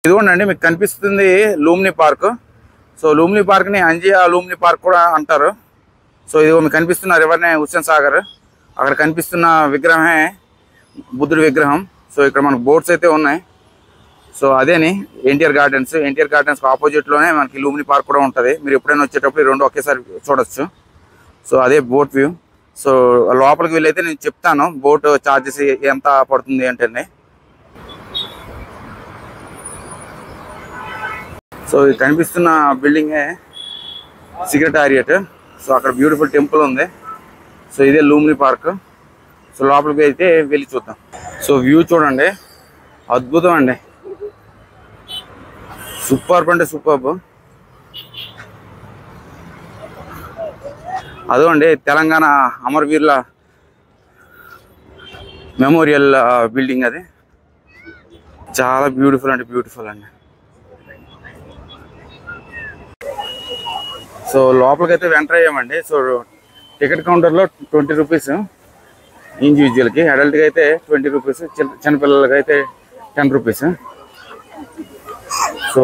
ఇదిగోండి మీకు కనిపిస్తుంది లూమ్ని పార్క్. సో లూమ్ని పార్క్ని అంజియా లూమ్ని పార్క్ కూడా అంటారు. సో ఇదిగో మీకు కనిపిస్తున్న రివర్నే హుస్సేన్ సాగర్. అక్కడ కనిపిస్తున్న విగ్రహమే బుద్ధుడి విగ్రహం. సో ఇక్కడ మనకు బోట్స్ అయితే ఉన్నాయి. సో అదేని ఎన్టీఆర్ గార్డెన్స్ ఆపోజిట్లోనే మనకి లూమ్ని పార్క్ కూడా ఉంటుంది. మీరు ఎప్పుడైనా వచ్చేటప్పుడు ఈ రెండు ఒకేసారి చూడొచ్చు. సో అదే బోట్ వ్యూ. సో లోపలికి వెళ్ళైతే నేను చెప్తాను బోట్ ఛార్జెస్ ఎంత పడుతుంది అంటే. సో ఇది కనిపిస్తున్న బిల్డింగే సెక్రటేరియట్. సో అక్కడ బ్యూటిఫుల్ టెంపుల్ ఉంది. సో ఇదే లూమ్ని పార్క్. సో లోపలికి అయితే వెళ్ళి చూద్దాం. సో వ్యూ చూడండి, అద్భుతం అండి, సూపర్బ్ అంటే సూపర్బ్. అదోండి తెలంగాణ అమరవీరుల మెమోరియల్ బిల్డింగ్. అది చాలా బ్యూటిఫుల్ అంటే బ్యూటిఫుల్ అండి. సో లోపలికైతే ఎంటర్ అయ్యామండి. సో టికెట్ కౌంటర్లో 20 రూపీస్ ఇండివిజువల్కి, అడల్ట్కి అయితే 20 రూపీస్, చిన్నపిల్లలకి అయితే 10 రూపీస్. సో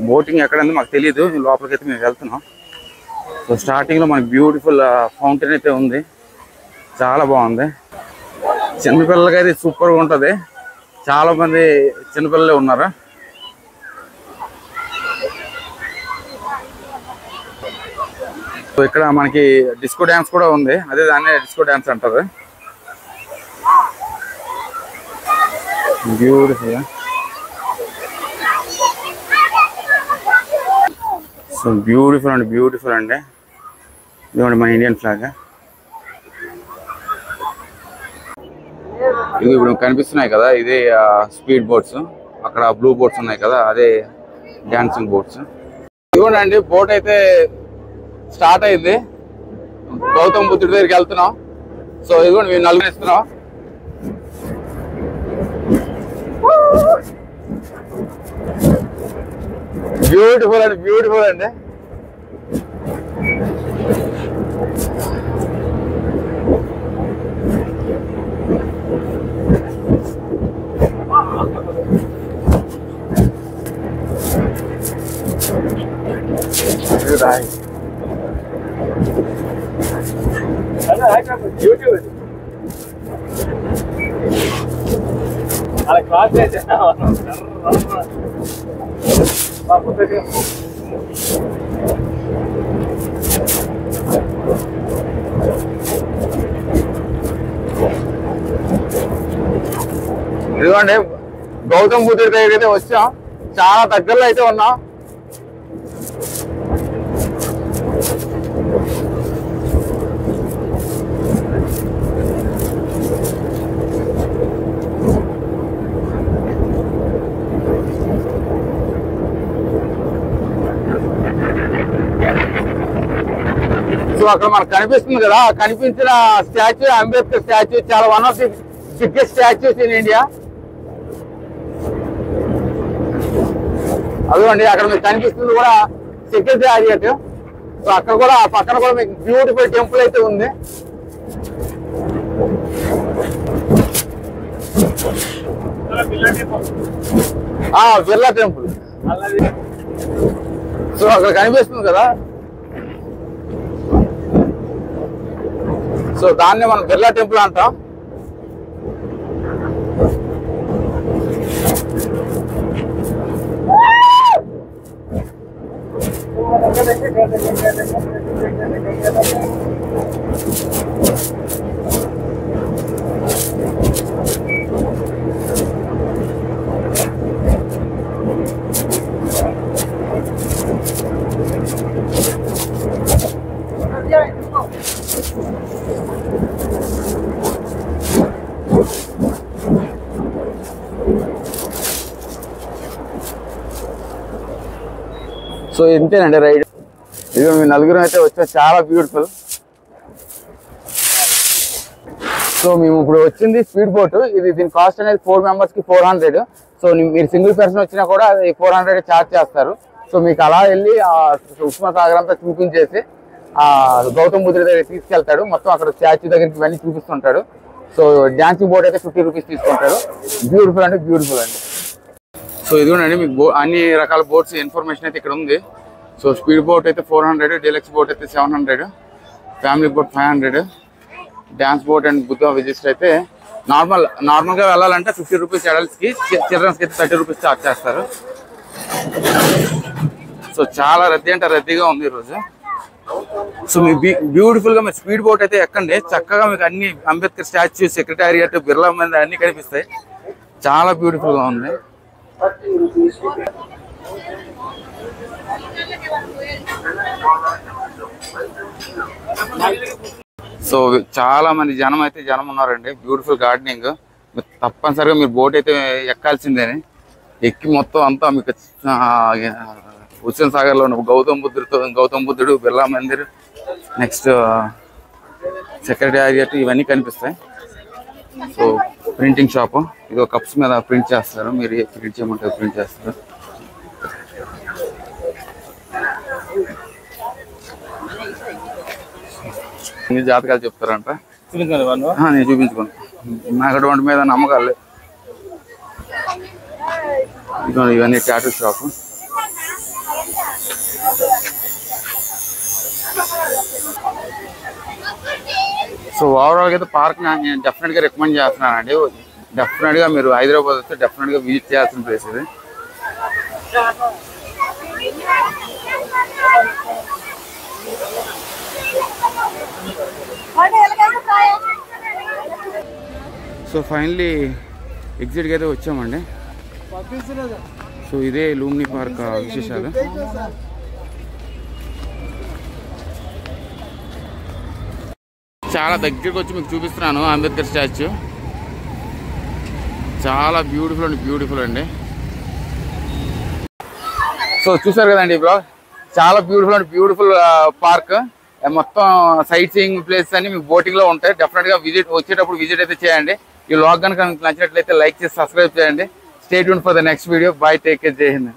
బోటింగ్ ఎక్కడందో మాకు తెలియదు. లోపలికి అయితే మేము వెళ్తున్నాం. సో స్టార్టింగ్లో మనకి బ్యూటిఫుల్ ఫౌంటైన్ అయితే ఉంది, చాలా బాగుంది. చిన్నపిల్లలకి అయితే సూపర్గా ఉంటుంది. చాలామంది చిన్నపిల్లలే ఉన్నారు. సో ఇక్కడ మనకి డిస్కో డ్యాన్స్ కూడా ఉంది. అదే దాన్నే డిస్కో డ్యాన్స్ అంటారు. బ్యూటిఫుల్. సో బ్యూటిఫుల్ అండి, బ్యూటిఫుల్ అండి. ఇదిగోండి మన ఇండియన్ ఫ్లాగ్. ఇది ఇప్పుడు కనిపిస్తున్నాయి కదా, ఇదే స్పీడ్ బోట్స్. అక్కడ బ్లూ బోట్స్ ఉన్నాయి కదా, అదే డాన్సింగ్ బోట్స్. ఇదిగోండి బోట్ అయితే స్టార్ట్ అయింది. గౌతమ్ బుద్ధుడి దగ్గరికి వెళ్తున్నాం. సో ఇదిగోండి మేము నలుగురు ఇస్తున్నాం. బ్యూటిఫుల్ అండి, బ్యూటిఫుల్ అండి. ఇదిగోండి గౌతమ్ బుద్ధుడి దగ్గర అయితే వచ్చాం. చాలా దగ్గరలో అయితే ఉన్నాం. సో అక్కడ మనకు కనిపిస్తుంది కదా, కనిపించిన స్టాచ్యూ అంబేద్కర్ స్టాచ్యూ, చాలా one of the biggest statues in India. అదిగోండి అక్కడ మీకు కనిపిస్తుంది కూడా సెక్రటేరియట్. సో అక్కడ కూడా ఆ పక్కన కూడా మీకు బ్యూటిఫుల్ టెంపుల్ అయితే ఉంది. బిర్లా టెంపుల్. సో అక్కడ కనిపిస్తుంది కదా, సో దాన్ని మనం బిర్లా టెంపుల్ అంటాం. సో ఇంతేనండి రైడ్. ఇది మీ నలుగురు అయితే వచ్చా, చాలా బ్యూటిఫుల్. సో మేము ఇప్పుడు వచ్చింది స్పీడ్ బోట్. ఇది దీని కాస్ట్ అనేది 4 మెంబర్స్కి 400. సో మీరు సింగిల్ పర్సన్ వచ్చినా కూడా అది 400 ఛార్జ్ చేస్తారు. సో మీకు అలా వెళ్ళి ఉస్మాన్ సాగర్ అంతా చూపించేసి గౌతమ్ బుద్ధుడి దగ్గర తీసుకెళ్తాడు. మొత్తం అక్కడ స్టాచ్యూ దగ్గరికి ఇవన్నీ చూపిస్తుంటాడు. సో డాన్సింగ్ బోట్ అయితే 50 రూపీస్ తీసుకుంటాడు. బ్యూటిఫుల్ అంటే బ్యూటిఫుల్ అండి. సో ఇదిగోండి మీకు అన్ని రకాల బోట్స్ ఇన్ఫర్మేషన్ అయితే ఇక్కడ ఉంది. సో స్పీడ్ బోట్ అయితే 400, డీలక్స్ బోట్ అయితే 700, family boat 500, dance boat and Buddha visits అయితే నార్మల్గా వెళ్ళాలంటే 50 రూపీస్ అడల్ట్స్కి, చిల్డ్రన్స్కి అయితే 30 రూపీస్ చార్జ్ చేస్తారు. సో చాలా రద్దీ అంటే రద్దీగా ఉంది ఈరోజు. సో మీ బ్యూటిఫుల్గా మీరు స్పీడ్ బోట్ అయితే ఎక్కండి. చక్కగా మీకు అన్ని అంబేద్కర్ స్టాచ్యూ, సెక్రటేరియట్, బిర్లా మందిర్ అన్నీ కనిపిస్తాయి. చాలా బ్యూటిఫుల్గా ఉంది. సో చాలా మంది జనం ఉన్నారండి. Beautiful gardening. తప్పనిసరిగా మీరు బోట్ అయితే ఎక్కాల్సిందేని. ఎక్కి మొత్తం అంతా మీకు హుస్సేన్ సాగర్లో ఉన్న గౌతమ్ బుద్ధుడు, బిర్లా మందిర్, నెక్స్ట్ సెక్రటేరియట్ ఇవన్నీ కనిపిస్తాయి. సో ప్రింటింగ్ షాపు, ఇది కప్స్ మీద ప్రింట్ చేస్తారు. మీరు ప్రింట్ చేయమంటే ప్రింట్ చేస్తారు. జాతకాలు చెప్తారంట. నేను చూపించుకోను, నాకు అటువంటి మీద నమ్మకాలు. ఇవన్నీ టాటూ షాపు. సో ఓవరాల్గా అయితే పార్క్ నేను డెఫినెట్గా రికమెండ్ చేస్తున్నానండి. డెఫినెట్గా మీరు హైదరాబాద్ వస్తే డెఫినెట్గా విజిట్ చేయాల్సిన ప్లేస్ ఇది. సో ఫైనలీ ఎగ్జిట్కి అయితే వచ్చామండి. సో ఇదే లూమ్ని పార్క్ విశేషాలు. చాలా దగ్గరికి వచ్చి మీకు చూపిస్తున్నాను అంబేద్కర్ స్టాచ్యూ. చాలా బ్యూటిఫుల్ అండి. సో చూసారు కదండి ఈ బ్లాగ్. చాలా బ్యూటిఫుల్ పార్క్. మొత్తం సైట్ సీయింగ్ ప్లేసెస్ అన్ని మీకు బోటింగ్లో ఉంటాయి. డెఫినెట్గా వచ్చేటప్పుడు విజిట్ అయితే చేయండి. ఈ వ్లాగ్ కనుక మీకు నచ్చినట్లయితే లైక్ చేసి సబ్స్క్రైబ్ చేయండి. Stay tuned for the next video. By, take care, జై హింద్.